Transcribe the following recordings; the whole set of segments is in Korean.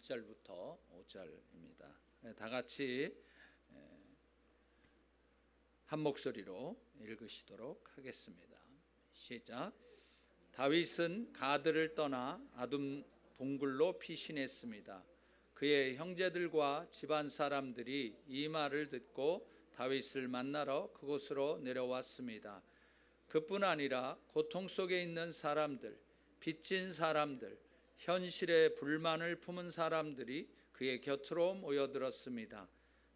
1절부터 5절입니다. 다 같이 한 목소리로 읽으시도록 하겠습니다. 시작. 다윗은 가드를 떠나 아둠 동굴로 피신했습니다. 그의 형제들과 집안 사람들이 이 말을 듣고 다윗을 만나러 그곳으로 내려왔습니다. 그뿐 아니라 고통 속에 있는 사람들, 빚진 사람들, 현실에 불만을 품은 사람들이 그의 곁으로 모여들었습니다.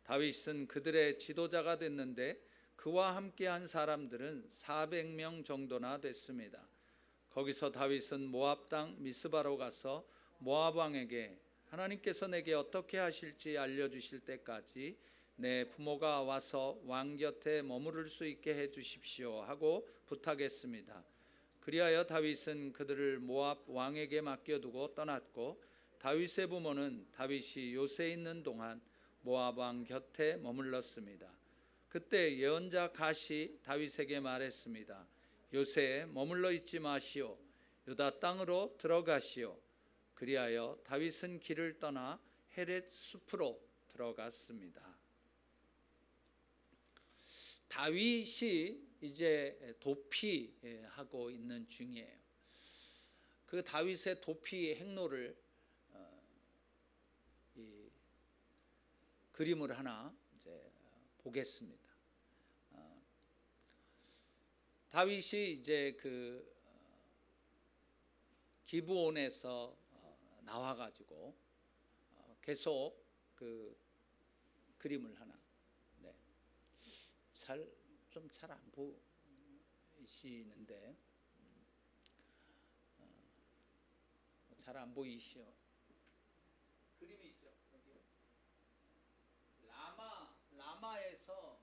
다윗은 그들의 지도자가 됐는데 그와 함께한 사람들은 400명 정도나 됐습니다. 거기서 다윗은 모압 땅 미스바로 가서 모압 왕에게 하나님께서 내게 어떻게 하실지 알려주실 때까지 내 부모가 와서 왕 곁에 머무를 수 있게 해주십시오 하고 부탁했습니다. 그리하여 다윗은 그들을 모압 왕에게 맡겨두고 떠났고 다윗의 부모는 다윗이 요새에 있는 동안 모압 왕 곁에 머물렀습니다. 그때 예언자 갓이 다윗에게 말했습니다. 요새에 머물러 있지 마시오. 유다 땅으로 들어가시오. 그리하여 다윗은 길을 떠나 헤렛 숲으로 들어갔습니다. 다윗이 이제 도피하고 있는 중이에요. 그 다윗의 도피 행로를 이 그림을 하나 이제 보겠습니다. 다윗이 이제 그 기브온에서 나와가지고 계속 그 그림을 하나, 네, 잘 안 보이시는데, 잘 안 보이시오. 그림이 있죠. 여기 라마에서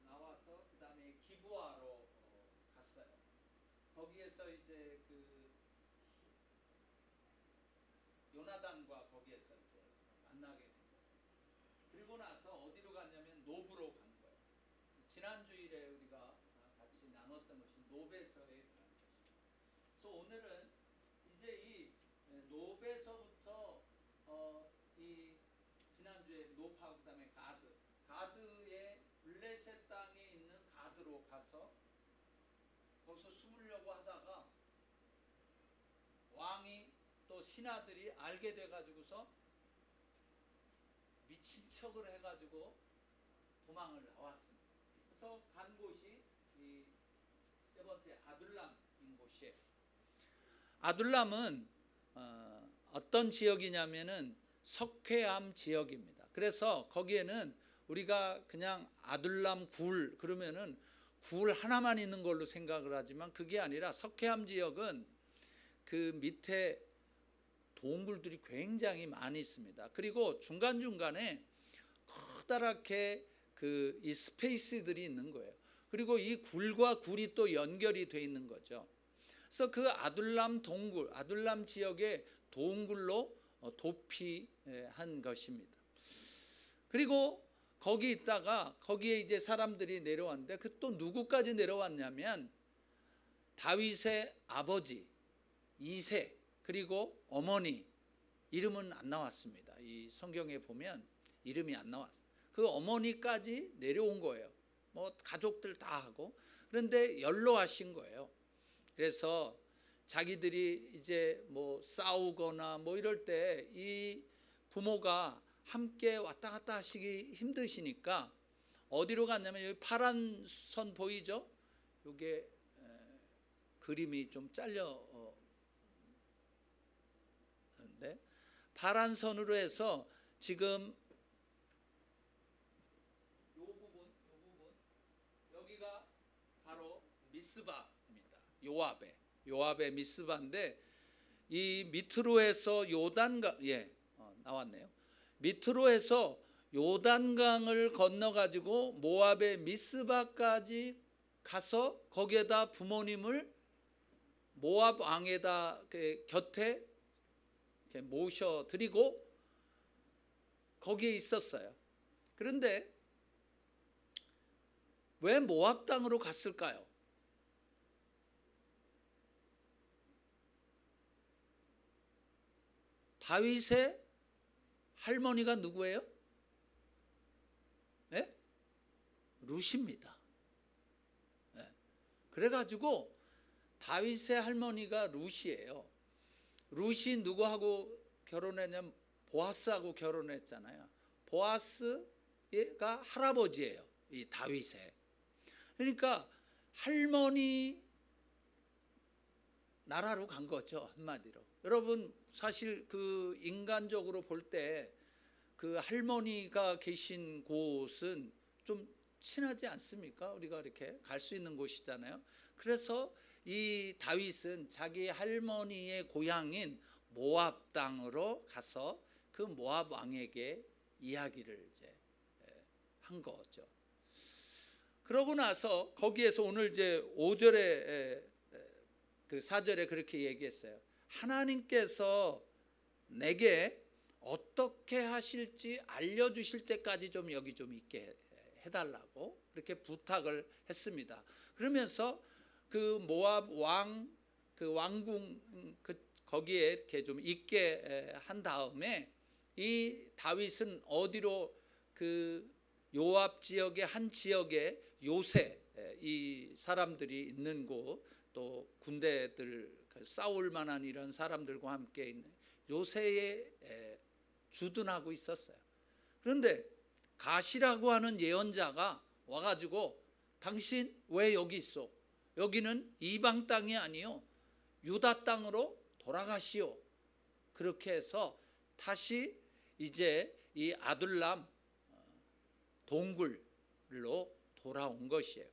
나와서 그 다음에 기브아로 갔어요. 거기에서 이제 그 요나단과 거기에서 이제 만나게 된 거예요. 그리고 나서 어디로 갔냐면 노브로 간 거예요. 지난 주일에 우리가 같이 나눴던 것이 노베서에 대한 것입니다. 그래서 오늘은 이제 이 노베서부터 이 지난주에 노파하고 그다음에 가드의 블레셋 땅에 있는 가드로 가서 거기서 숨으려고 하다가 왕이 또 신하들이 알게 돼가지고서 미친 척을 해가지고 도망을 나왔습니다. 그래서 간 곳이 이 세 번째 아둘람인 곳이에요. 아둘람은 어떤 지역이냐면은 석회암 지역입니다. 그래서 거기에는 우리가 그냥 아둘람 굴 그러면은 굴 하나만 있는 걸로 생각을 하지만 그게 아니라 석회암 지역은 그 밑에 동굴들이 굉장히 많이 있습니다. 그리고 중간중간에 커다랗게 그 이 스페이스들이 있는 거예요. 그리고 이 굴과 굴이 또 연결이 돼 있는 거죠. 그래서 그 아둘람 동굴, 아둘람 지역의 동굴로 도피한 것입니다. 그리고 거기 있다가 거기에 이제 사람들이 내려왔는데 그 또 누구까지 내려왔냐면 다윗의 아버지 이세 그리고 어머니 이름은 안 나왔습니다. 이 성경에 보면 이름이 안 나왔어요. 그 어머니까지 내려온 거예요. 뭐 가족들 다 하고. 그런데 연로하신 거예요. 그래서 자기들이 이제 뭐 싸우거나 뭐 이럴 때 이 부모가 함께 왔다 갔다 하시기 힘드시니까 어디로 갔냐면 여기 파란 선 보이죠? 이게 그림이 좀 잘려 데 파란 선으로 해서 지금 요 부분 여기가 바로 미스바입니다. 요압의 미스바인데 이 밑으로 해서 요단강 나왔네요. 밑으로 해서 요단강을 건너 가지고 모압의 미스바까지 가서 거기에다 부모님을 모압 왕에다 곁에 모셔드리고 거기에 있었어요. 그런데 왜 모압 땅으로 갔을까요? 다윗의 할머니가 누구예요? 네? 룻입니다. 네. 그래가지고 다윗의 할머니가 룻이에요. 룻이 누구하고 결혼했냐면 보아스하고 결혼했잖아요. 보아스가 할아버지예요, 이 다윗의. 그러니까 할머니 나라로 간 거죠, 한마디로. 여러분, 사실 그 인간적으로 볼 때 그 할머니가 계신 곳은 좀 친하지 않습니까? 우리가 이렇게 갈 수 있는 곳이잖아요. 그래서 이 다윗은 자기 할머니의 고향인 모압 땅으로 가서 그 모압 왕에게 이야기를 이제 한 거죠. 그러고 나서 거기에서 오늘 이제 5절에 그 4절에 그렇게 얘기했어요. 하나님께서 내게 어떻게 하실지 알려주실 때까지 좀 여기 좀 있게 해달라고 그렇게 부탁을 했습니다. 그러면서 그 모압 왕 그 왕궁 거기에 이렇게 좀 있게 한 다음에 이 다윗은 어디로 그 요압 지역의 한 지역에 요새 이 사람들이 있는 곳 또 군대들 싸울 만한 이런 사람들과 함께 있는 요새에 주둔하고 있었어요. 그런데 가시라고 하는 예언자가 와가지고 당신 왜 여기 있어? 여기는 이방 땅이 아니요 유다 땅으로 돌아가시오. 그렇게 해서 다시 이제 이 아둘람 동굴로 돌아온 것이에요.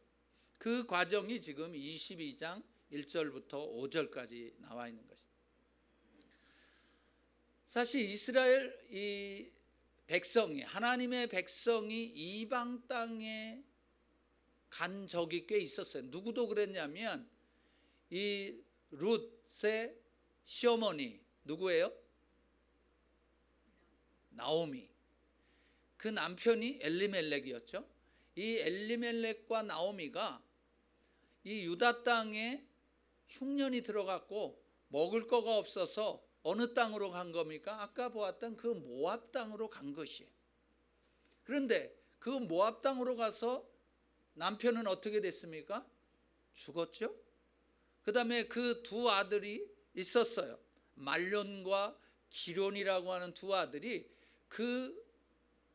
그 과정이 지금 22장 1절부터 5절까지 나와 있는 것입니다. 사실 이스라엘 이 백성이 하나님의 백성이 이방 땅에 간 적이 꽤 있었어요. 누구도 그랬냐면 이 룻의 시어머니 누구예요? 나오미. 그 남편이 엘리멜렉이었죠. 이 엘리멜렉과 나오미가 이 유다 땅에 흉년이 들어갔고 먹을 거가 없어서 어느 땅으로 간 겁니까? 아까 보았던 그 모압 땅으로 간 것이에요. 그런데 그 모압 땅으로 가서 남편은 어떻게 됐습니까? 죽었죠. 그 다음에 그 두 아들이 있었어요. 말론과 기론이라고 하는 두 아들이 그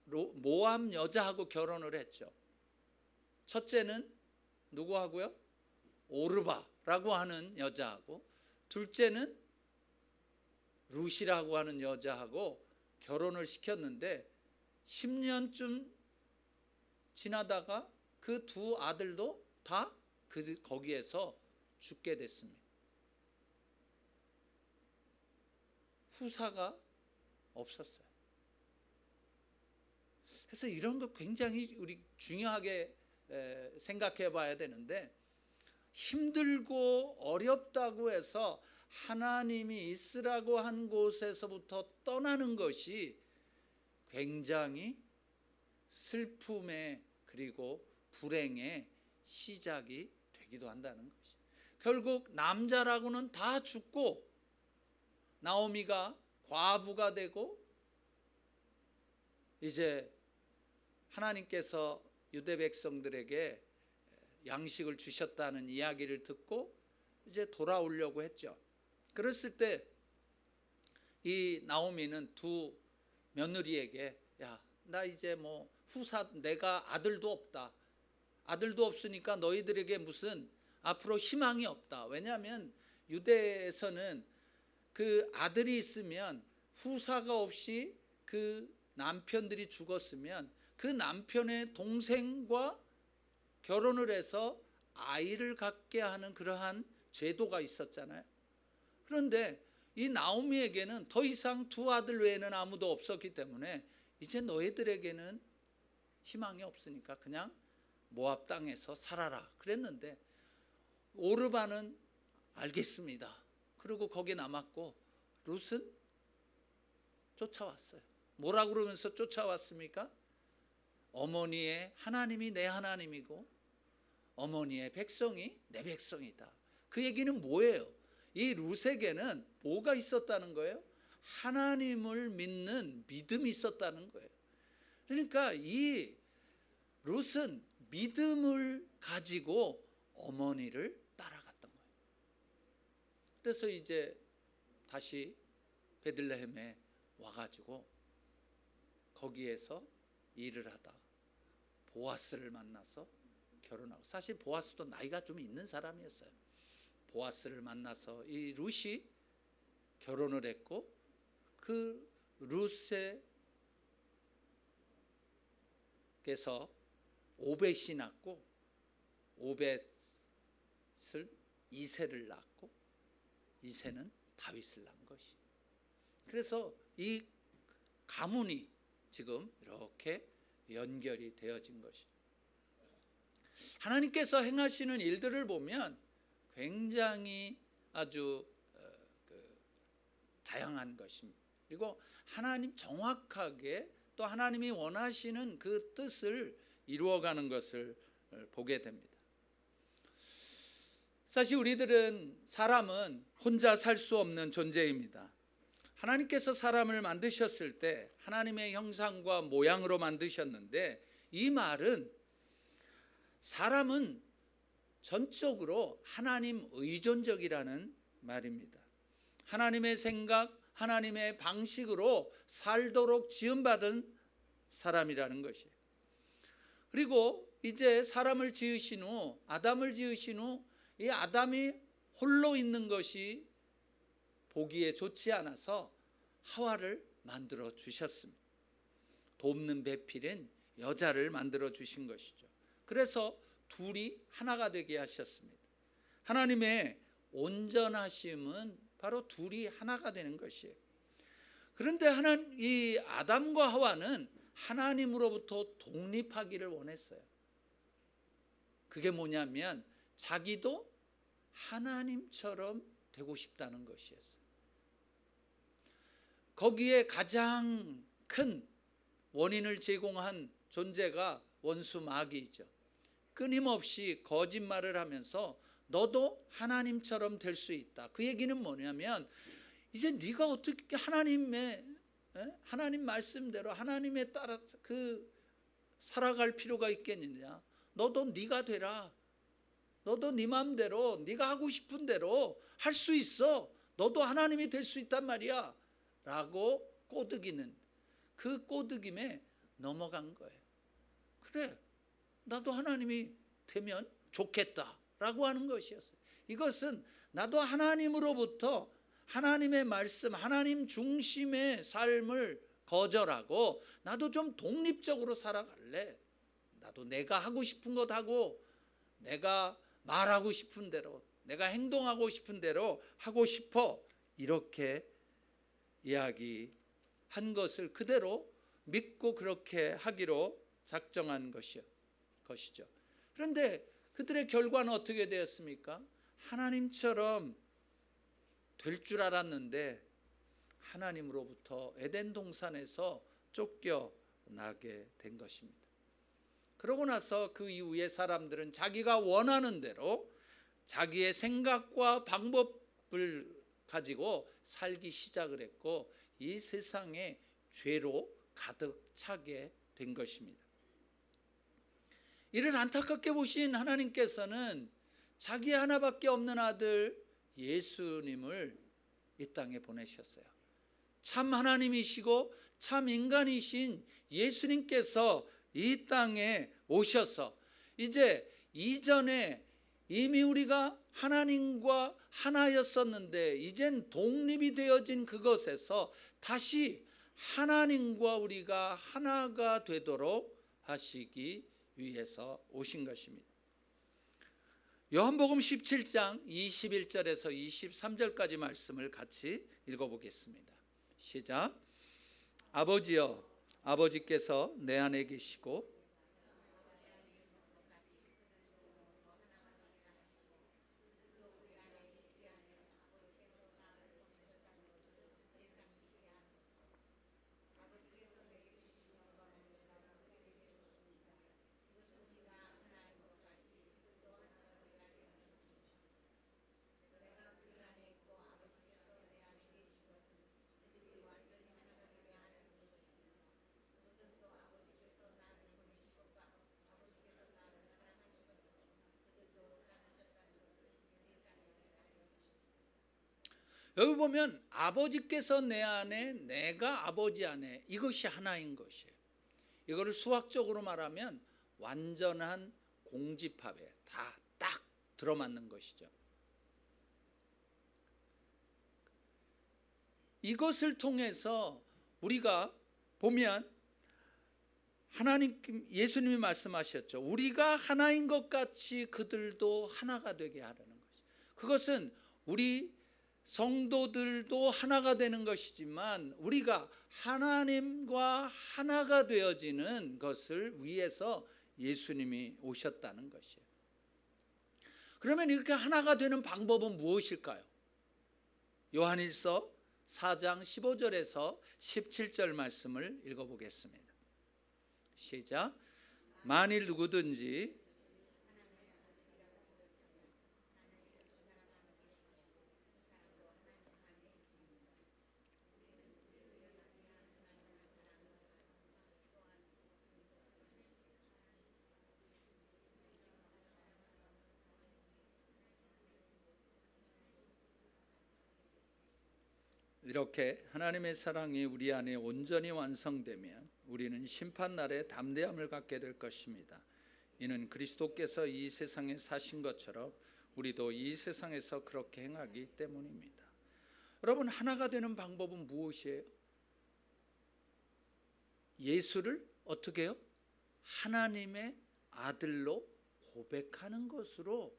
모압 여자하고 결혼을 했죠. 첫째는 누구하고요? 오르바라고 하는 여자하고, 둘째는 룻이라고 하는 여자하고 결혼을 시켰는데 10년쯤 지나다가 그 두 아들도 다 거기에서 죽게 됐습니다. 후사가 없었어요. 그래서 이런 거 굉장히 우리 중요하게 생각해 봐야 되는데, 힘들고 어렵다고 해서 하나님이 있으라고 한 곳에서부터 떠나는 것이 굉장히 슬픔의 그리고 불행의 시작이 되기도 한다는 것이. 결국 남자라고는 다 죽고 나오미가 과부가 되고, 이제 하나님께서 유대 백성들에게 양식을 주셨다는 이야기를 듣고 이제 돌아오려고 했죠. 그랬을 때 이 나오미는 두 며느리에게, 야, 나 이제 뭐 후사, 내가 아들도 없다. 아들도 없으니까 너희들에게 무슨 앞으로 희망이 없다. 왜냐하면 유대에서는 그 아들이 있으면 후사가 없이 그 남편들이 죽었으면 그 남편의 동생과 결혼을 해서 아이를 갖게 하는 그러한 제도가 있었잖아요. 그런데 이 나오미에게는 더 이상 두 아들 외에는 아무도 없었기 때문에 이제 너희들에게는 희망이 없으니까 그냥 모압 땅에서 살아라 그랬는데, 오르바는 알겠습니다. 그리고 거기 남았고 룻은 쫓아왔어요. 뭐라 그러면서 쫓아왔습니까? 어머니의 하나님이 내 하나님이고 어머니의 백성이 내 백성이다. 그 얘기는 뭐예요? 이 룻에게는 뭐가 있었다는 거예요? 하나님을 믿는 믿음이 있었다는 거예요. 그러니까 이 룻은 믿음을 가지고 어머니를 따라갔던 거예요. 그래서 이제 다시 베들레헴에 와가지고 거기에서 일을 하다 보아스를 만나서 결혼하고, 사실 보아스도 나이가 좀 있는 사람이었어요. 보아스를 만나서 이 룻이 결혼을 했고, 그 룻에게서 오벳이 낳고, 오벳을 이새를 낳고, 이새는 다윗을 낳은 것이. 그래서 이 가문이 지금 이렇게 연결이 되어진 것이. 하나님께서 행하시는 일들을 보면 굉장히 아주 다양한 것입니다. 그리고 하나님 정확하게 또 하나님이 원하시는 그 뜻을 이루어가는 것을 보게 됩니다. 사실 우리들은, 사람은 혼자 살 수 없는 존재입니다. 하나님께서 사람을 만드셨을 때 하나님의 형상과 모양으로 만드셨는데, 이 말은 사람은 전적으로 하나님 의존적이라는 말입니다. 하나님의 생각, 하나님의 방식으로 살도록 지음받은 사람이라는 것이에요. 그리고 이제 사람을 지으신 후, 아담을 지으신 후, 이 아담이 홀로 있는 것이 보기에 좋지 않아서 하와를 만들어 주셨습니다. 돕는 배필인 여자를 만들어 주신 것이죠. 그래서 둘이 하나가 되게 하셨습니다. 하나님의 온전하심은 바로 둘이 하나가 되는 것이에요. 그런데 이 아담과 하와는 하나님으로부터 독립하기를 원했어요. 그게 뭐냐면 자기도 하나님처럼 되고 싶다는 것이었어요. 거기에 가장 큰 원인을 제공한 존재가 원수 마귀이죠. 끊임없이 거짓말을 하면서 너도 하나님처럼 될 수 있다. 그 얘기는 뭐냐면, 이제 네가 어떻게 하나님 말씀대로 하나님에 따라 살아갈 필요가 있겠느냐. 너도 네가 되라. 너도 네 마음대로 네가 하고 싶은 대로 할 수 있어. 너도 하나님이 될 수 있단 말이야 라고 꼬드기는, 그 꼬드김에 넘어간 거예요. 그래, 나도 하나님이 되면 좋겠다 라고 하는 것이었어요. 이것은 나도 하나님으로부터 하나님의 말씀, 하나님 중심의 삶을 거절하고 나도 좀 독립적으로 살아갈래. 나도 내가 하고 싶은 것 하고, 내가 말하고 싶은 대로, 내가 행동하고 싶은 대로 하고 싶어. 이렇게 이야기한 것을 그대로 믿고 그렇게 하기로 작정한 것이죠. 그런데 그들의 결과는 어떻게 되었습니까? 하나님처럼 될 줄 알았는데 하나님으로부터 에덴 동산에서 쫓겨나게 된 것입니다. 그러고 나서 그 이후에 사람들은 자기가 원하는 대로 자기의 생각과 방법을 가지고 살기 시작을 했고, 이 세상에 죄로 가득 차게 된 것입니다. 이를 안타깝게 보신 하나님께서는 자기 하나밖에 없는 아들 예수님을 이 땅에 보내셨어요. 참 하나님이시고 참 인간이신 예수님께서 이 땅에 오셔서, 이제 이전에 이미 우리가 하나님과 하나였었는데 이젠 독립이 되어진 그것에서 다시 하나님과 우리가 하나가 되도록 하시기 위해서 오신 것입니다. 요한복음 17장 21절에서 23절까지 말씀을 같이 읽어보겠습니다. 시작. 아버지여, 아버지께서 내 안에 계시고 여기 보면 아버지께서 내 안에 내가 아버지 안에, 이것이 하나인 것이에요. 이거를 수학적으로 말하면 완전한 공집합에 다 딱 들어맞는 것이죠. 이것을 통해서 우리가 보면 하나님, 예수님이 말씀하셨죠. 우리가 하나인 것 같이 그들도 하나가 되게 하려는 것이. 그것은 우리 성도들도 하나가 되는 것이지만 우리가 하나님과 하나가 되어지는 것을 위해서 예수님이 오셨다는 것이에요. 그러면 이렇게 하나가 되는 방법은 무엇일까요? 요한일서 4장 15절에서 17절 말씀을 읽어보겠습니다. 시작. 만일 누구든지 이렇게 하나님의 사랑이 우리 안에 온전히 완성되면 우리는 심판날에 담대함을 갖게 될 것입니다. 이는 그리스도께서 이 세상에 사신 것처럼 우리도 이 세상에서 그렇게 행하기 때문입니다. 여러분, 하나가 되는 방법은 무엇이에요? 예수를 어떻게 해요? 하나님의 아들로 고백하는 것으로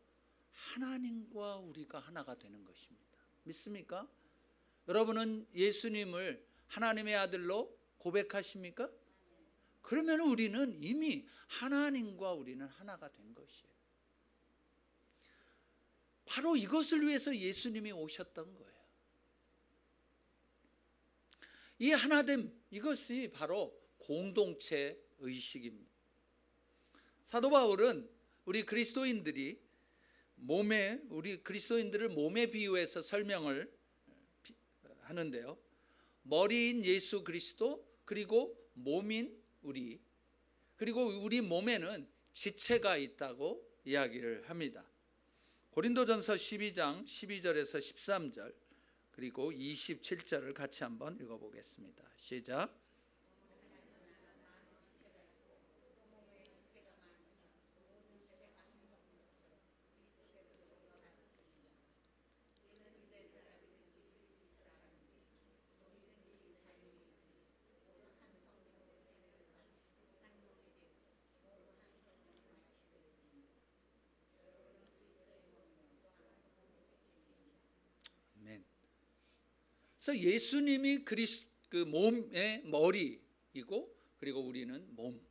하나님과 우리가 하나가 되는 것입니다. 믿습니까? 여러분은 예수님을 하나님의 아들로 고백하십니까? 그러면 우리는 이미 하나님과 우리는 하나가 된 것이에요. 바로 이것을 위해서 예수님이 오셨던 거예요. 이 하나됨, 이것이 바로 공동체 의식입니다. 사도 바울은 우리 그리스도인들을 몸에 비유해서 설명을 하는데요. 머리인 예수 그리스도, 그리고 몸인 우리, 그리고 우리 몸에는 지체가 있다고 이야기를 합니다. 고린도전서 12장 12절에서 13절 그리고 27절을 같이 한번 읽어보겠습니다. 시작. 그래서 예수님이 그 몸의 머리이고, 그리고 우리는 몸,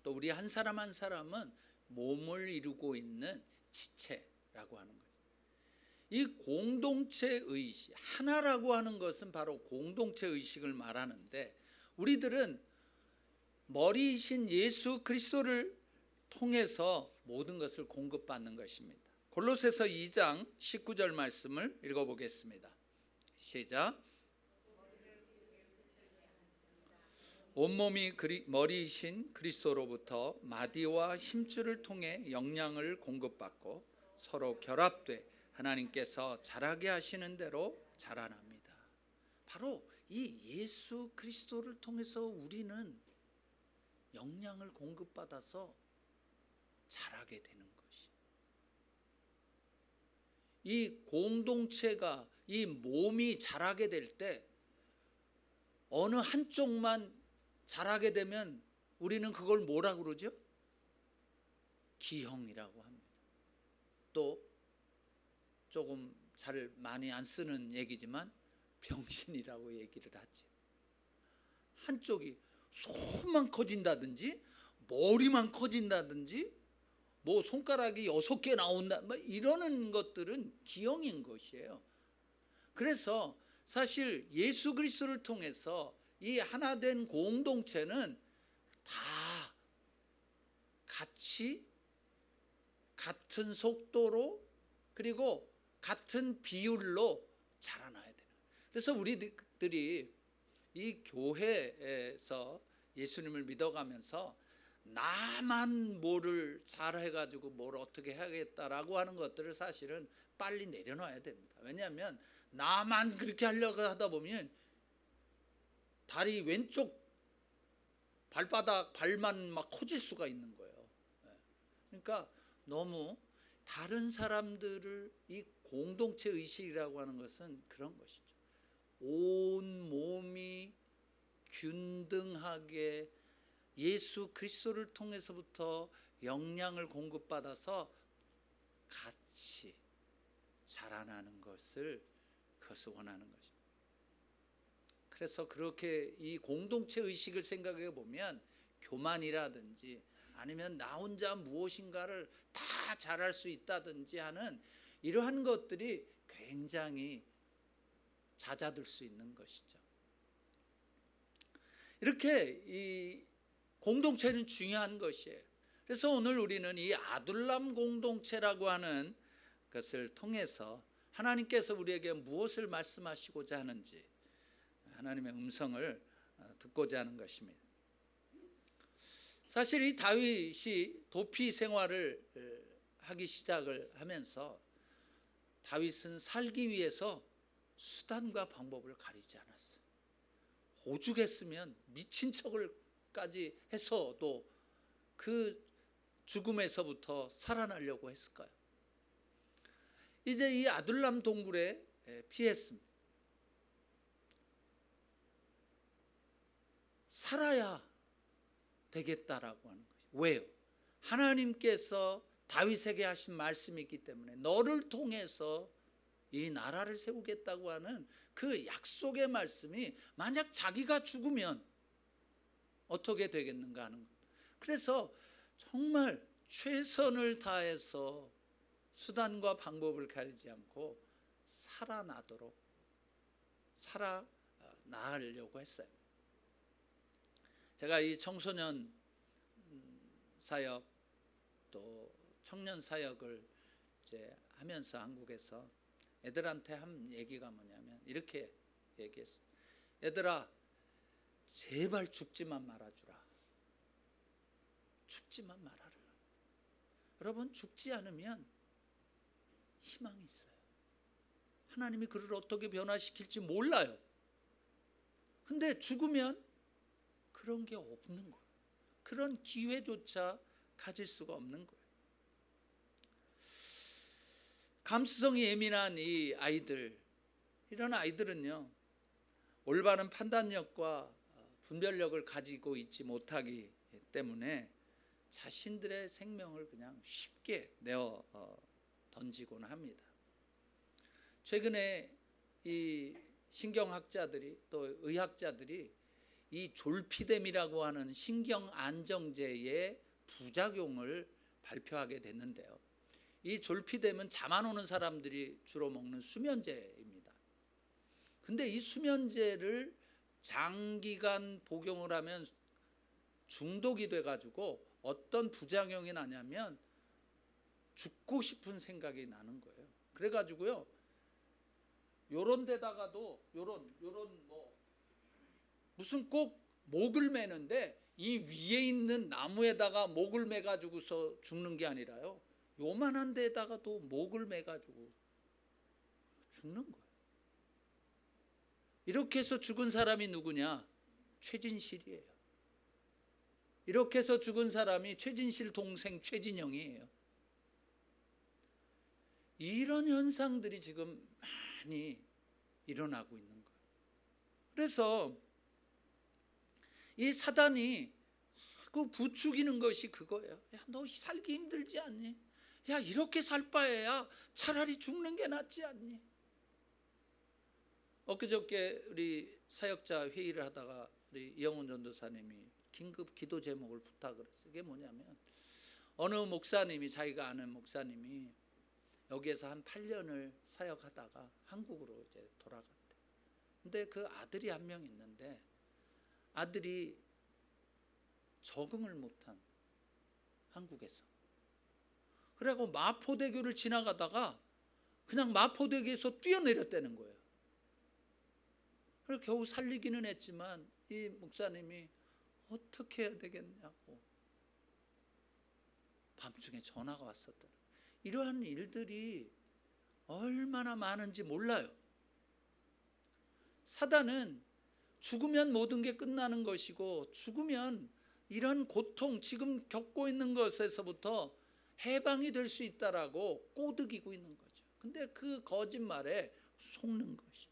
또 우리 한 사람 한 사람은 몸을 이루고 있는 지체라고 하는 거예요. 이 공동체 의식, 하나라고 하는 것은 바로 공동체 의식을 말하는데, 우리들은 머리이신 예수 그리스도를 통해서 모든 것을 공급받는 것입니다. 골로새서 2장 19절 말씀을 읽어보겠습니다. 시작. 온몸이 머리이신 그리스도로부터 마디와 힘줄을 통해 영양을 공급받고 서로 결합돼 하나님께서 자라게 하시는 대로 자라납니다. 바로 이 예수 그리스도를 통해서 우리는 영양을 공급받아서 자라게 되는 것이. 이 공동체가, 이 몸이 자라게 될 때 어느 한쪽만 자라게 되면 우리는 그걸 뭐라고 그러죠? 기형이라고 합니다. 또 조금 잘 많이 안 쓰는 얘기지만 병신이라고 얘기를 하죠. 한쪽이 손만 커진다든지 머리만 커진다든지 뭐 손가락이 6개 나온다, 뭐 이러는 것들은 기형인 것이에요. 그래서 사실 예수 그리스도를 통해서 이 하나된 공동체는 다 같이 같은 속도로 그리고 같은 비율로 자라나야 되는 거예요. 그래서 우리들이 이 교회에서 예수님을 믿어가면서 나만 뭐를 잘해가지고 뭘 어떻게 해야겠다라고 하는 것들을 사실은 빨리 내려놔야 됩니다. 왜냐하면 나만 그렇게 하려고 하다 보면 다리 왼쪽 발바닥 발만 막 커질 수가 있는 거예요. 그러니까 너무 다른 사람들을, 이 공동체 의식이라고 하는 것은 그런 것이죠. 온 몸이 균등하게 예수 그리스도를 통해서부터 영향을 공급받아서 같이 자라나는 것을, 그것을 원하는 거죠. 그래서 그렇게 이 공동체 의식을 생각해 보면 교만이라든지 아니면 나 혼자 무엇인가를 다 잘할 수 있다든지 하는 이러한 것들이 굉장히 잦아들 수 있는 것이죠. 이렇게 이 공동체는 중요한 것이에요. 그래서 오늘 우리는 이 아둘람 공동체라고 하는 것을 통해서 하나님께서 우리에게 무엇을 말씀하시고자 하는지, 하나님의 음성을 듣고자 하는 것입니다. 사실 이 다윗이 도피 생활을 하기 시작을 하면서 다윗은 살기 위해서 수단과 방법을 가리지 않았어요. 오죽했으면 미친 척을까지 해서도 그 죽음에서부터 살아나려고 했을까요? 이제 이 아둘람 동굴에 피했습니다. 살아야 되겠다라고 하는 것이. 왜요? 하나님께서 다윗에게 하신 말씀이 있기 때문에 너를 통해서 이 나라를 세우겠다고 하는 그 약속의 말씀이 만약 자기가 죽으면 어떻게 되겠는가 하는 것. 그래서 정말 최선을 다해서 수단과 방법을 가리지 않고 살아나려고 했어요. 제가 이 청소년 사역 또 청년 사역을 이제 하면서 한국에서 애들한테 한 얘기가 뭐냐면 이렇게 얘기했어요. 얘들아, 제발 죽지만 말아주라. 죽지만 말아라. 여러분, 죽지 않으면 희망이 있어요. 하나님이 그를 어떻게 변화시킬지 몰라요. 근데 죽으면 그런 게 없는 거예요. 그런 기회조차 가질 수가 없는 거예요. 감수성이 예민한 이 아이들, 이런 아이들은요, 올바른 판단력과 분별력을 가지고 있지 못하기 때문에 자신들의 생명을 그냥 쉽게 내어 던지곤 합니다. 최근에 이 신경학자들이 또 의학자들이 이 졸피뎀이라고 하는 신경 안정제의 부작용을 발표하게 됐는데요. 이 졸피뎀은 잠 안 오는 사람들이 주로 먹는 수면제입니다. 근데 이 수면제를 장기간 복용을 하면 중독이 돼가지고 어떤 부작용이 나냐면 죽고 싶은 생각이 나는 거예요. 그래가지고요, 요런 데다가도 요런 뭐 무슨 꼭 목을 매는데 이 위에 있는 나무에다가 목을 매가지고서 죽는 게 아니라요, 요만한 데다가도 목을 매가지고 죽는 거예요. 이렇게 해서 죽은 사람이 누구냐? 최진실이에요. 이렇게 해서 죽은 사람이 최진실 동생 최진영이에요. 이런 현상들이 지금 많이 일어나고 있는 거예요. 그래서 이 사단이 그 부추기는 것이 그거예요. 야, 너 살기 힘들지 않니? 야, 이렇게 살 바에야 차라리 죽는 게 낫지 않니? 엊그저께 우리 사역자 회의를 하다가 우리 이영훈 전도사님이 긴급 기도 제목을 부탁을 했어요. 이게 뭐냐면 어느 목사님이, 자기가 아는 목사님이 여기에서 한 8년을 사역하다가 한국으로 이제 돌아갔대. 근데 그 아들이 한 명 있는데 아들이 적응을 못한 한국에서. 그래고 마포대교를 지나가다가 그냥 마포대교에서 뛰어내렸다는 거예요. 그래서 겨우 살리기는 했지만 이 목사님이 어떻게 해야 되겠냐고 밤중에 전화가 왔었다. 이러한 일들이 얼마나 많은지 몰라요. 사단은 죽으면 모든 게 끝나는 것이고, 죽으면 이런 고통, 지금 겪고 있는 것에서부터 해방이 될 수 있다라고 꼬드기고 있는 거죠. 근데 그 거짓말에 속는 것이.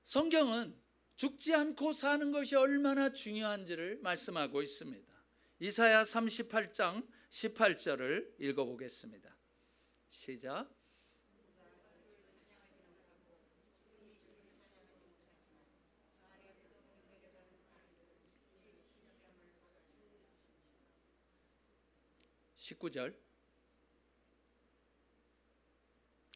성경은 죽지 않고 사는 것이 얼마나 중요한지를 말씀하고 있습니다. 이사야 38장 18절을 읽어보겠습니다. 시작. (19절)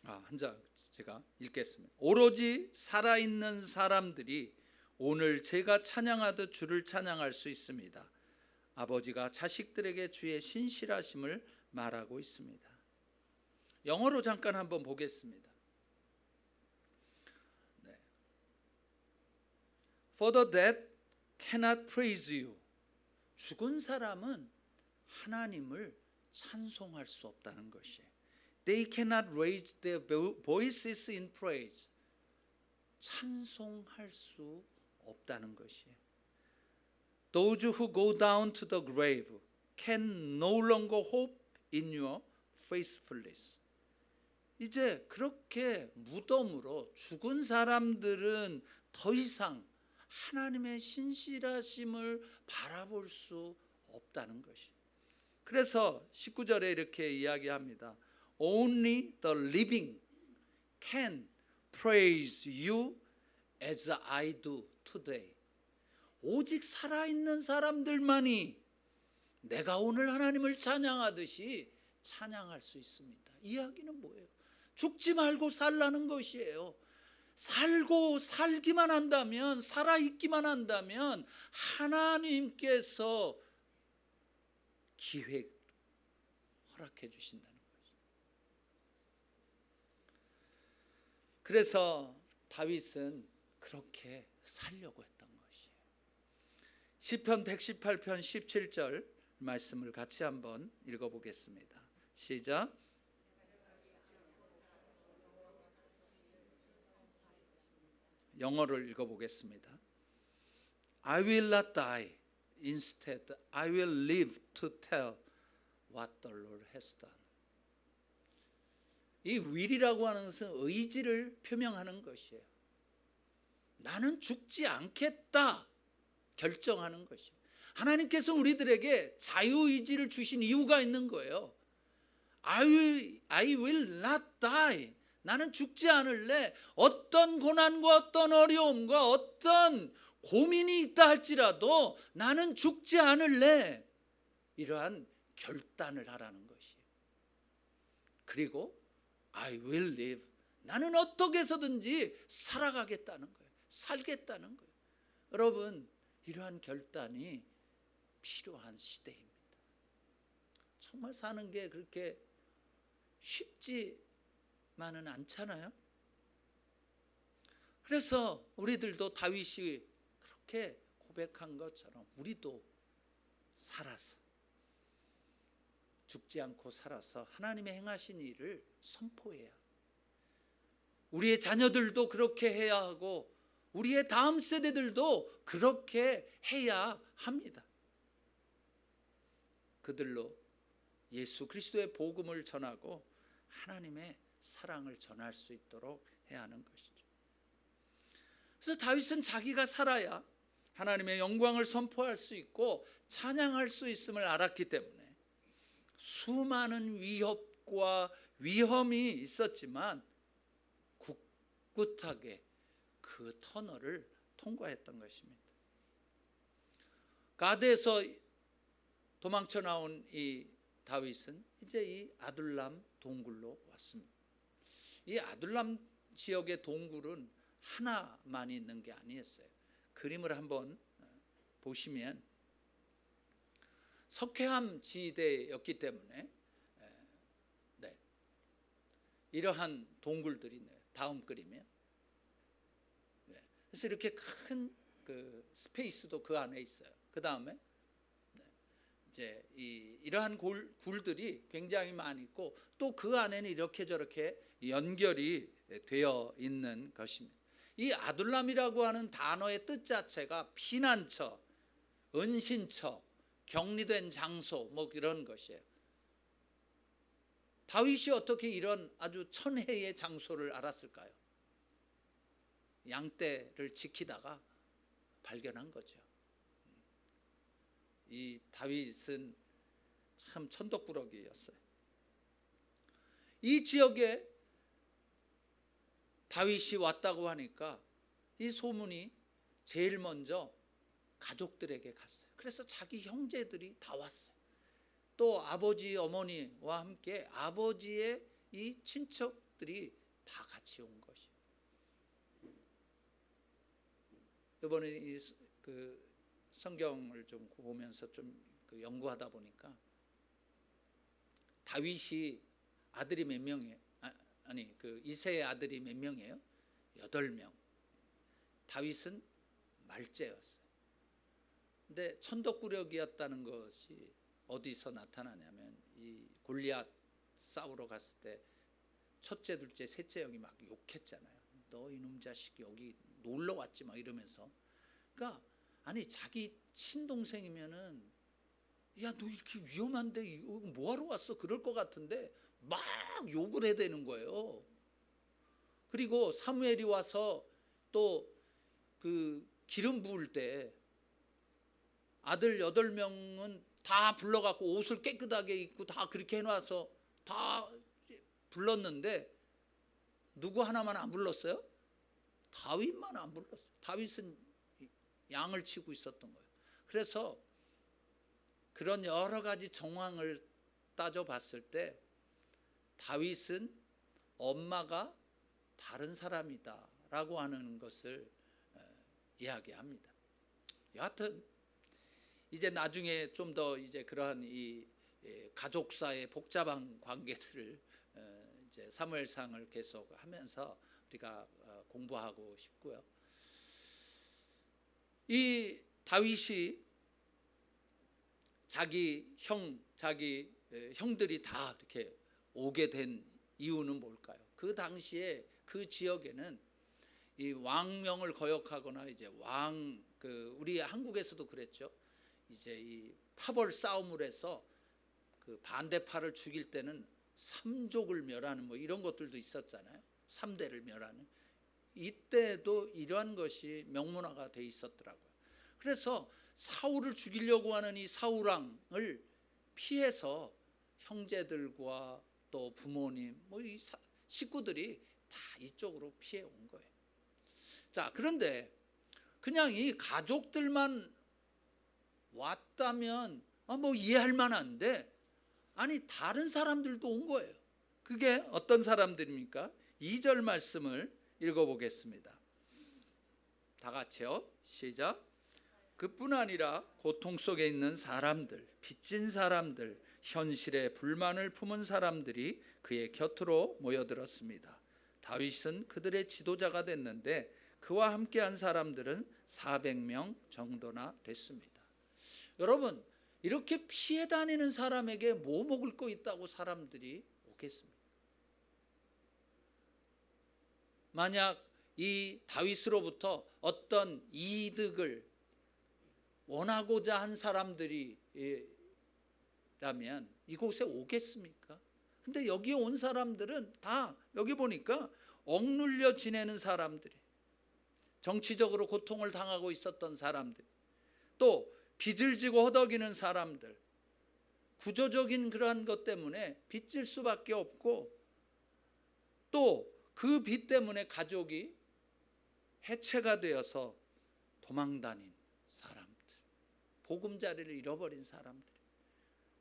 한장 제가 읽겠습니다. 오로지 살아있는 사람들이 오늘 제가 찬양하듯 주를 찬양할 수 있습니다. 아버지가 자식들에게 주의 신실하심을 말하고 있습니다. 영어로 잠깐 한번 보겠습니다. For the dead cannot praise you. 죽은 사람은 하나님을 찬송할 수 없다는 것이에요. They cannot raise their voices in praise. 찬송할 수 없다는 것이에요. Those who go down to the grave can no longer hope in your faithfulness. 이제 그렇게 무덤으로 죽은 사람들은 더 이상 하나님의 신실하심을 바라볼 수 없다는 것이. 그래서 19절에 이렇게 이야기합니다. Only the living can praise you as I do today. 오직 살아있는 사람들만이 내가 오늘 하나님을 찬양하듯이 찬양할 수 있습니다. 이야기는 뭐예요? 죽지 말고 살라는 것이에요. 살고 살기만 한다면, 살아있기만 한다면 하나님께서 기회 허락해 주신다는 거죠. 그래서 다윗은 그렇게 살려고 했던 것이에요. 시편 118편 17절 말씀을 같이 한번 읽어보겠습니다. 시작. 영어를 읽어보겠습니다. I will not die. Instead, I will live to tell what the Lord has done. 이 will이라고 하는 것은 의지를 표명하는 것이에요. 나는 죽지 않겠다 결정하는 것이에요. 하나님께서 우리들에게 자유의지를 주신 이유가 있는 거예요. I will not die. 나는 죽지 않을래. 어떤 고난과 어떤 어려움과 어떤 고민이 있다 할지라도 나는 죽지 않을래. 이러한 결단을 하라는 것이에요. 그리고 I will live. 나는 어떻게 해서든지 살아가겠다는 거예요. 살겠다는 거예요. 여러분, 이러한 결단이 필요한 시대입니다. 정말 사는 게 그렇게 쉽지만은 않잖아요. 그래서 우리들도 다윗이 그렇게 고백한 것처럼 우리도 살아서, 죽지 않고 살아서 하나님의 행하신 일을 선포해야, 우리의 자녀들도 그렇게 해야 하고 우리의 다음 세대들도 그렇게 해야 합니다. 그들로 예수 그리스도의 복음을 전하고 하나님의 사랑을 전할 수 있도록 해야 하는 것이죠. 그래서 다윗은 자기가 살아야 하나님의 영광을 선포할 수 있고 찬양할 수 있음을 알았기 때문에 수많은 위협과 위험이 있었지만 굳굳하게 그 터널을 통과했던 것입니다. 가드에서 도망쳐 나온 이 다윗은 이제 이 아둘람 동굴로 왔습니다. 이 아둘람 지역의 동굴은 하나만 있는 게 아니었어요. 그림을 한번 보시면 석회암 지대였기 때문에 이러한 동굴들이 있네요. 다음 그림에. 그래서 이렇게 큰 그 스페이스도 그 안에 있어요. 그 다음에 이제 이러한 굴들이 굉장히 많이 있고 또 그 안에는 이렇게 저렇게 연결이 되어 있는 것입니다. 이 아둘람이라고 하는 단어의 뜻 자체가 피난처, 은신처, 격리된 장소 뭐 그런 것이에요. 다윗이 어떻게 이런 아주 천혜의 장소를 알았을까요? 양떼를 지키다가 발견한 거죠. 이 다윗은 참 천덕꾸러기였어요. 이 지역에 다윗이 왔다고 하니까 이 소문이 제일 먼저 가족들에게 갔어요. 그래서 자기 형제들이 다 왔어요. 또 아버지 어머니와 함께 아버지의 이 친척들이 다 같이 온 것이에요. 이번에 그 성경을 좀 보면서 좀 연구하다 보니까 다윗이 아들이 몇 명이에요? 그 이새의 아들이 몇 명이에요? 8명. 다윗은 말째였어요. 근데 천덕꾸러기였다는 것이 어디서 나타나냐면 이 골리앗 싸우러 갔을 때 첫째, 둘째, 셋째 형이 막 욕했잖아요. 너 이놈 자식 여기 놀러 왔지 막 이러면서. 그러니까 아니 자기 친동생이면은 야 너 이렇게 위험한데 뭐하러 왔어? 그럴 것 같은데 막 욕을 해야 되는 거예요. 그리고 사무엘이 와서 또 그 기름 부을 때 아들 8명은 다 불러갖고 옷을 깨끗하게 입고 다 그렇게 해놔서 다 불렀는데 누구 하나만 안 불렀어요? 다윗만 안 불렀어요. 다윗은 양을 치고 있었던 거예요. 그래서 그런 여러 가지 정황을 따져봤을 때 다윗은 엄마가 다른 사람이다라고 하는 것을 이야기합니다. 여하튼 이제 나중에 좀 더 이제 그러한 이 가족사의 복잡한 관계들을 이제 사무엘상을 계속하면서 우리가 공부하고 싶고요. 이 다윗이 자기 형들이 다 이렇게 오게 된 이유는 뭘까요? 그 당시에 그 지역에는 이 왕명을 거역하거나 이제 우리 한국에서도 그랬죠. 이제 이 파벌 싸움을 해서 그 반대파를 죽일 때는 삼족을 멸하는 뭐 이런 것들도 있었잖아요. 3대를 멸하는. 이때도 이러한 것이 명문화가 돼 있었더라고요. 그래서 사울을 죽이려고 하는 이 사울왕을 피해서 형제들과 또 부모님 뭐 이 식구들이 다 이쪽으로 피해 온 거예요. 자, 그런데 그냥 이 가족들만 왔다면 뭐 이해할 만한데 아니 다른 사람들도 온 거예요. 그게 어떤 사람들입니까? 2절 말씀을 읽어보겠습니다. 다 같이요. 시작. 그뿐 아니라 고통 속에 있는 사람들, 빚진 사람들, 현실에 불만을 품은 사람들이 그의 곁으로 모여들었습니다. 다윗은 그들의 지도자가 됐는데 그와 함께한 사람들은 400명 정도나 됐습니다. 여러분, 이렇게 피해 다니는 사람에게 뭐 먹을 거 있다고 사람들이 오겠습니까? 만약 이 다윗으로부터 어떤 이득을 원하고자 한 사람들이라면 이곳에 오겠습니까? 근데 여기에 온 사람들은 다 여기 보니까 억눌려 지내는 사람들이, 정치적으로 고통을 당하고 있었던 사람들, 또 빚을 지고 허덕이는 사람들, 구조적인 그러한 것 때문에 빚질 수밖에 없고 또 그 빚 때문에 가족이 해체가 되어서 도망다닌 사람들, 보금자리를 잃어버린 사람들,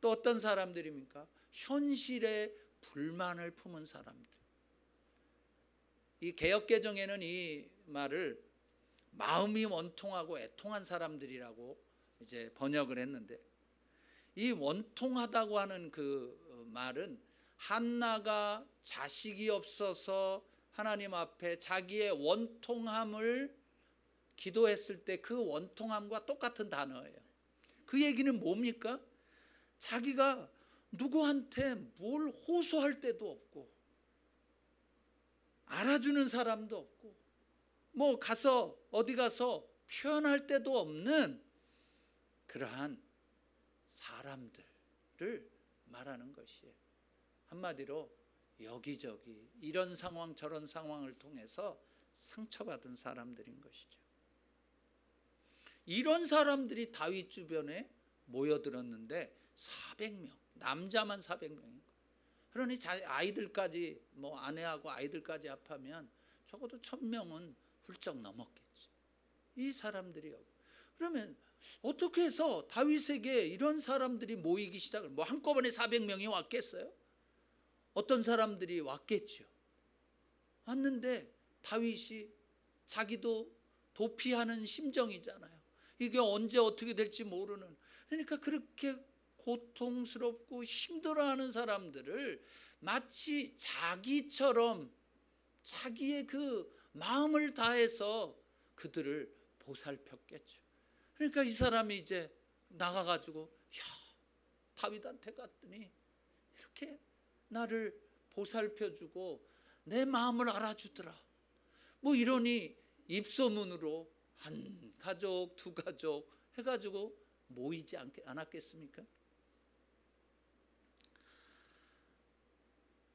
또 어떤 사람들입니까? 현실에 불만을 품은 사람들. 이 개역개정에는 이 말을 마음이 원통하고 애통한 사람들이라고 이제 번역을 했는데, 이 원통하다고 하는 그 말은 한나가 자식이 없어서 하나님 앞에 자기의 원통함을 기도했을 때 그 원통함과 똑같은 단어예요. 그 얘기는 뭡니까? 자기가 누구한테 뭘 호소할 때도 없고 알아주는 사람도 없고 뭐 가서 어디 가서 표현할 때도 없는 그러한 사람들을 말하는 것이에요. 한마디로 여기저기 이런 상황 저런 상황을 통해서 상처받은 사람들인 것이죠. 이런 사람들이 다윗 주변에 모여들었는데 400명, 남자만 400명인 거예요. 그러니 아이들까지 뭐 아내하고 아이들까지 합하면 적어도 1000명은 훌쩍 넘었겠죠. 이 사람들이 그러면 어떻게 해서 다윗에게 이런 사람들이 모이기 시작을 뭐 한꺼번에 400명이 왔겠어요? 어떤 사람들이 왔겠죠. 왔는데 다윗이 자기도 도피하는 심정이잖아요. 이게 언제 어떻게 될지 모르는. 그러니까 그렇게 고통스럽고 힘들어하는 사람들을 마치 자기처럼 자기의 그 마음을 다해서 그들을 보살폈겠죠. 그러니까 이 사람이 이제 나가가지고 다윗한테 갔더니 이렇게 나를 보살펴주고 내 마음을 알아주더라. 뭐 이러니 입소문으로 한 가족, 두 가족 해가지고 모이지 않았겠습니까?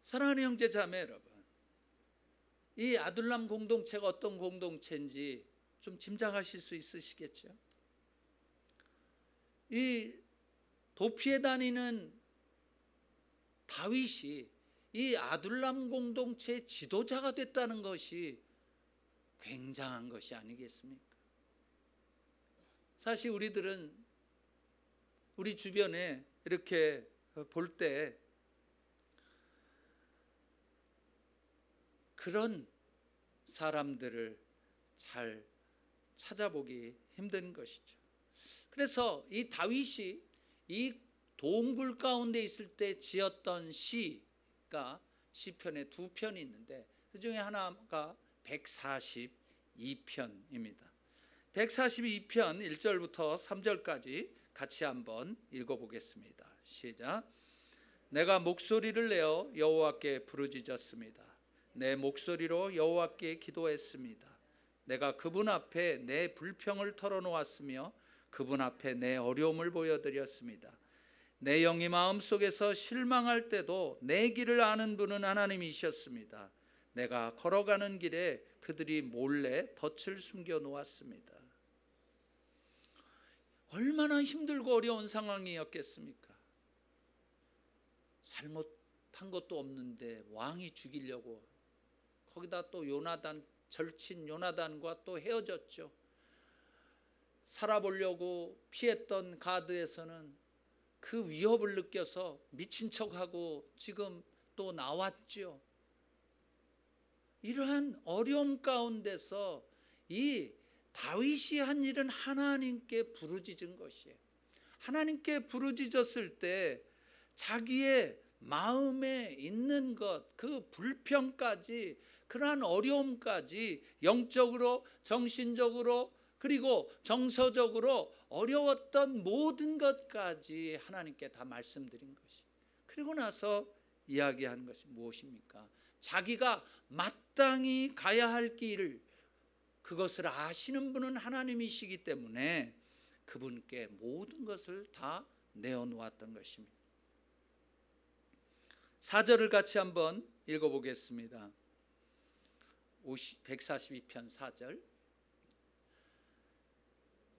사랑하는 형제 자매 여러분, 이 아둘람 공동체가 어떤 공동체인지 좀 짐작하실 수 있으시겠죠? 이 도피에 다니는 다윗이 이 아둘람 공동체의 지도자가 됐다는 것이 굉장한 것이 아니겠습니까? 사실 우리들은 우리 주변에 이렇게 볼 때 그런 사람들을 잘 찾아보기 힘든 것이죠. 그래서 이 다윗이 이 동굴 가운데 있을 때 지었던 시가 시편에 2편이 있는데 그 중에 하나가 142편입니다. 142편 1절부터 3절까지 같이 한번 읽어보겠습니다. 시작. 내가 목소리를 내어 여호와께 부르짖었습니다. 내 목소리로 여호와께 기도했습니다. 내가 그분 앞에 내 불평을 털어놓았으며 그분 앞에 내 어려움을 보여드렸습니다. 내 영이 마음속에서 실망할 때도 내 길을 아는 분은 하나님이셨습니다. 내가 걸어가는 길에 그들이 몰래 덫을 숨겨 놓았습니다. 얼마나 힘들고 어려운 상황이었겠습니까? 잘못한 것도 없는데 왕이 죽이려고 거기다 또 요나단, 절친 요나단과 또 헤어졌죠. 살아보려고 피했던 가드에서는 그 위협을 느껴서 미친 척하고 지금 또 나왔죠. 이러한 어려움 가운데서 이 다윗이 한 일은 하나님께 부르짖은 것이에요. 하나님께 부르짖었을 때 자기의 마음에 있는 것, 그 불평까지, 그러한 어려움까지 영적으로, 정신적으로, 그리고 정서적으로 어려웠던 모든 것까지 하나님께 다 말씀드린 것이. 그리고 나서 이야기하는 것이 무엇입니까? 자기가 마땅히 가야 할 길을, 그것을 아시는 분은 하나님이시기 때문에 그분께 모든 것을 다 내어놓았던 것입니다. 4절을 같이 한번 읽어보겠습니다. 142편 4절.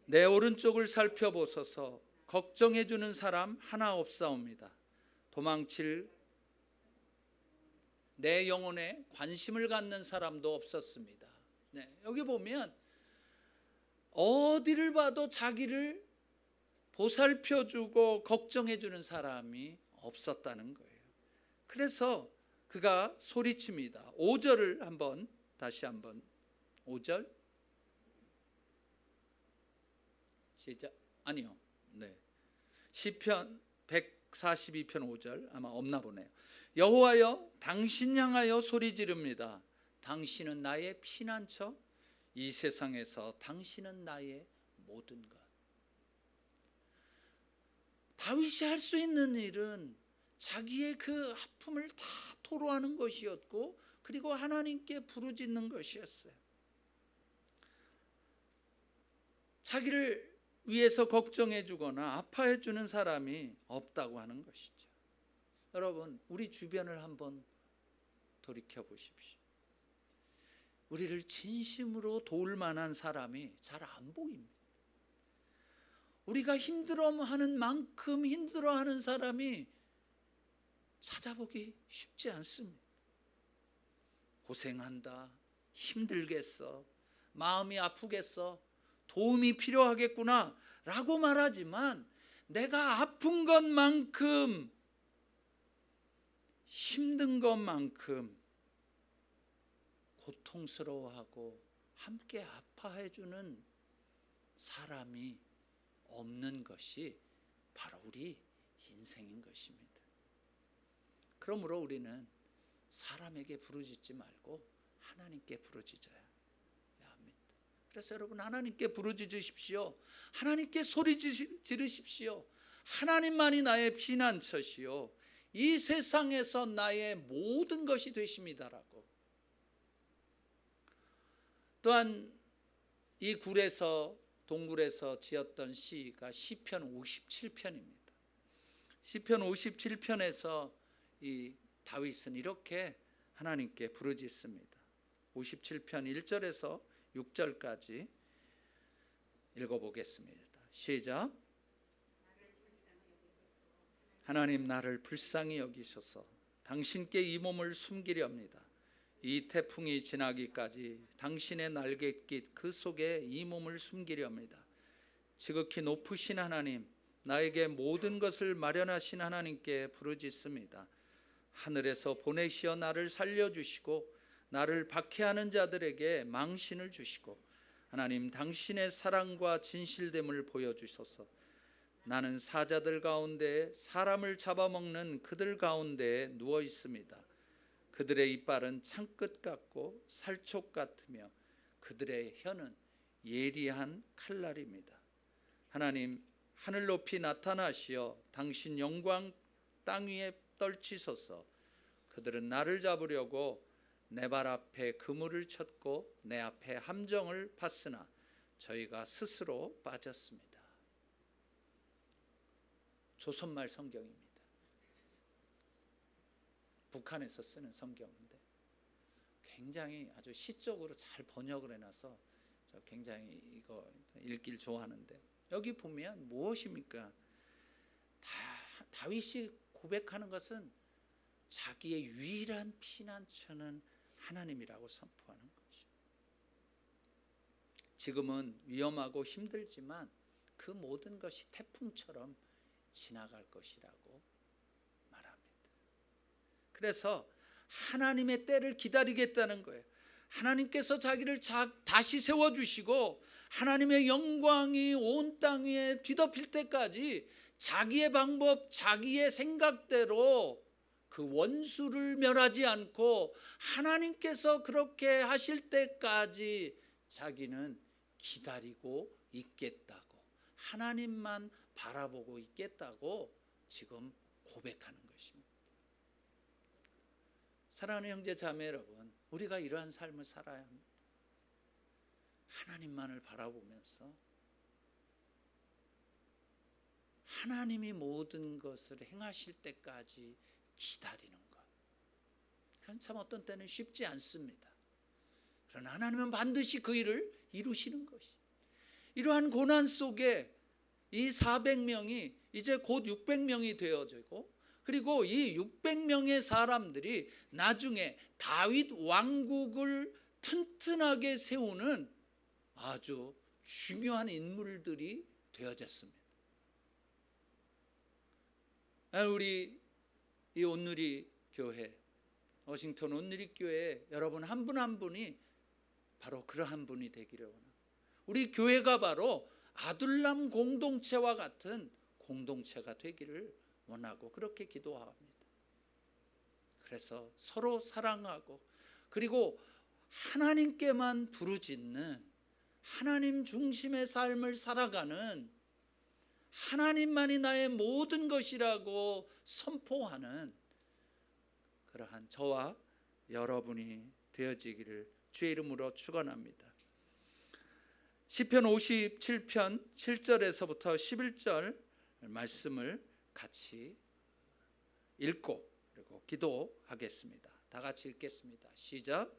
내 오른쪽을 살펴보소서. 걱정해 주는 사람 하나 없사옵니다. 도망칠 내 영혼에 관심을 갖는 사람도 없었습니다. 네, 여기 보면 어디를 봐도 자기를 보살펴주고 걱정해 주는 사람이 없었다는 거예요. 그래서 그가 소리칩니다. 5절을 한번 다시 한번 5절 시작. 아니요. 네. 시편 142편 5절 아마 없나 보네요. 여호와여 당신 향하여 소리 지릅니다. 당신은 나의 피난처, 이 세상에서 당신은 나의 모든 것. 다윗이 할 수 있는 일은 자기의 그 아픔을 다 토로하는 것이었고, 그리고 하나님께 부르짖는 것이었어요. 자기를 위해서 걱정해 주거나 아파해 주는 사람이 없다고 하는 것이죠. 여러분, 우리 주변을 한번 돌이켜 보십시오. 우리를 진심으로 도울 만한 사람이 잘 안 보입니다. 우리가 힘들어하는 만큼 힘들어하는 사람이 찾아보기 쉽지 않습니다. 고생한다, 힘들겠어, 마음이 아프겠어, 도움이 필요하겠구나 라고 말하지만, 내가 아픈 것만큼, 힘든 것만큼 고통스러워하고 함께 아파해 주는 사람이 없는 것이 바로 우리 인생인 것입니다. 그러므로 우리는 사람에게 부르짖지 말고 하나님께 부르짖어야 합니다. 그래서 여러분, 하나님께 부르짖으십시오. 하나님께 소리 지르십시오. 하나님만이 나의 피난처시요 이 세상에서 나의 모든 것이 되십니다라고. 또한 이 동굴에서 지었던 시가 시편 57편입니다. 시편 57편에서 이 다윗은 이렇게 하나님께 부르짖습니다. 57편 1절에서 6절까지 읽어보겠습니다. 시작. 하나님, 나를 불쌍히 여기소서. 당신께 이 몸을 숨기렵니다. 이 태풍이 지나기까지 당신의 날갯깃 그 속에 이 몸을 숨기렵니다. 지극히 높으신 하나님, 나에게 모든 것을 마련하신 하나님께 부르짖습니다. 하늘에서 보내시어 나를 살려주시고 나를 박해하는 자들에게 망신을 주시고, 하나님, 당신의 사랑과 진실됨을 보여주소서. 나는 사자들 가운데 사람을 잡아먹는 그들 가운데 누워 있습니다. 그들의 이빨은 창끝 같고 살촉 같으며 그들의 혀는 예리한 칼날입니다. 하나님, 하늘 높이 나타나시어 당신 영광 땅 위에 떨치소서. 그들은 나를 잡으려고 내 발 앞에 그물을 쳤고 내 앞에 함정을 팠으나 저희가 스스로 빠졌습니다. 조선말 성경입니다. 북한에서 쓰는 성경인데 굉장히 아주 시적으로 잘 번역을 해놔서 저 굉장히 이거 읽기를 좋아하는데, 여기 보면 무엇입니까? 다윗이 고백하는 것은 자기의 유일한 피난처는 하나님이라고 선포하는 것이죠. 지금은 위험하고 힘들지만 그 모든 것이 태풍처럼 지나갈 것이라고 말합니다. 그래서 하나님의 때를 기다리겠다는 거예요. 하나님께서 자기를 다시 세워주시고 하나님의 영광이 온 땅 위에 뒤덮일 때까지 자기의 방법, 자기의 생각대로 그 원수를 멸하지 않고 하나님께서 그렇게 하실 때까지 자기는 기다리고 있겠다고, 하나님만 바라보고 있겠다고 지금 고백하는 것입니다. 사랑하는 형제 자매 여러분, 우리가 이러한 삶을 살아야 합니다. 하나님만을 바라보면서 하나님이 모든 것을 행하실 때까지 기다리는 것. 그건 참 어떤 때는 쉽지 않습니다. 그러나 하나님은 반드시 그 일을 이루시는 것이. 이러한 고난 속에 이 400명이 이제 곧 600명이 되어지고, 그리고 이 600명의 사람들이 나중에 다윗 왕국을 튼튼하게 세우는 아주 중요한 인물들이 되어졌습니다. 우리 이 온누리 교회, 워싱턴 온누리 교회 여러분 한 분 한 분이 바로 그러한 분이 되기를 원합니다. 우리 교회가 바로 아둘람 공동체와 같은 공동체가 되기를 원하고 그렇게 기도합니다. 그래서 서로 사랑하고, 그리고 하나님께만 부르짖는 하나님 중심의 삶을 살아가는, 하나님만이 나의 모든 것이라고 선포하는 그러한 저와 여러분이 되어지기를 주의 이름으로 축원합니다. 시편 57편 7절에서부터 11절 말씀을 같이 읽고 그리고 기도하겠습니다. 다 같이 읽겠습니다. 시작.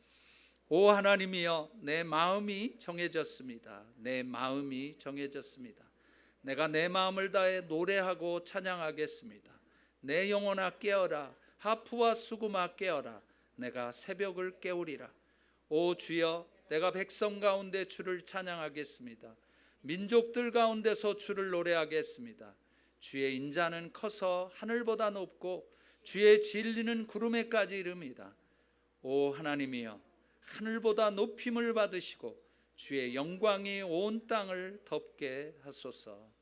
오 하나님이여, 내 마음이 정해졌습니다. 내 마음이 정해졌습니다. 내가 내 마음을 다해 노래하고 찬양하겠습니다. 내 영혼아 깨어라. 하프와 수구마 깨어라. 내가 새벽을 깨우리라. 오 주여, 내가 백성 가운데 주를 찬양하겠습니다. 민족들 가운데서 주를 노래하겠습니다. 주의 인자는 커서 하늘보다 높고 주의 진리는 구름에까지 이릅니다. 오 하나님이여, 하늘보다 높임을 받으시고 주의 영광이 온 땅을 덮게 하소서.